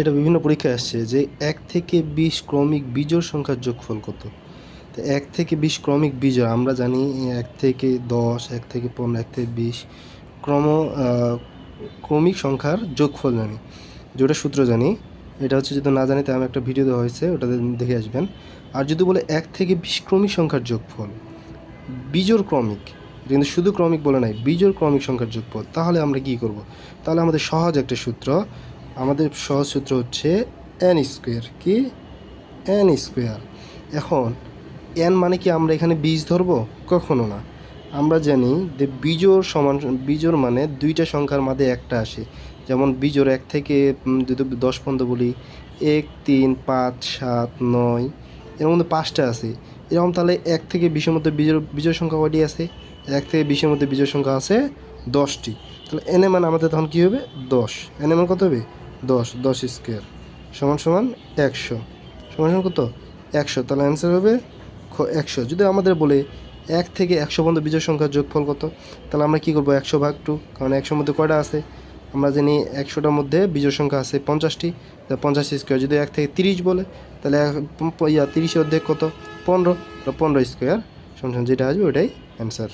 এটা বিভিন্ন পরীক্ষায় আসছে যে 1 থেকে 20 ক্রমিক বিজোড় সংখ্যার যোগফল কত। তো 1 থেকে 20 ক্রমিক বিজোড় আমরা জানি 1 থেকে 10, 1 থেকে 15, 1 থেকে 20 ক্রমিক সংখ্যার যোগফল জানি, যেটা সূত্র জানি। এটা হচ্ছে যদি না জানি তাহলে আমি একটা ভিডিও দেওয়া হয়েছে, ওটাতে দেখে আসবেন। আর যদি বলে 1 থেকে 20 ক্রমিক সংখ্যার যোগফল, বিজোড় ক্রমিক, কিন্তু শুধু ক্রমিক বলে নাই, বিজোড় ক্রমিক সংখ্যার যোগফল, তাহলে আমরা কি করব? তাহলে আমাদের সহজ একটা সূত্র, আমাদের সহজ সূত্র হচ্ছে এন স্কোয়ার। কি? N square. এখন এন মানে কি আমরা এখানে বীজ ধরবো? কখনো না। আমরা জানি যে বিজোড় সমান, বিজোড় মানে দুইটা সংখ্যার মাঝে একটা আসে। যেমন বিজোড় 1 থেকে যদি 10 পর্যন্ত বলি, 1, 3, 5, 7, 9, এর মধ্যে 5টা আছে। এরকম তাহলে 1 থেকে 20-এর মধ্যে বিজোড় সংখ্যা কয়টি আছে? 1 থেকে 20-এর মধ্যে বিজোড় সংখ্যা আছে 10টি। তাহলে এন এর মান আমাদের তখন কী হবে? 10। এন এর মান কত হবে? 10। 10 স্কোয়ার সমান সমান 100। সমান সমান কত? 100। তাহলে অ্যান্সার হবে 100। যদি আমাদের বলে 1 থেকে 100 পর্যন্ত বিজোড় সংখ্যার যোগফল কত, তাহলে আমরা কী করবো? 100/2, কারণ 100-র মধ্যে কয়টা আছে? আমরা জানি 100টার মধ্যে বিজোড় সংখ্যা আছে 50টি। 50 স্কোয়ার। যদি 1 থেকে 30 বলে, তাহলে 30-এর অর্ধেক কত? 15। 15 স্কোয়ার সমান যেটা আসবে ওটাই অ্যান্সার।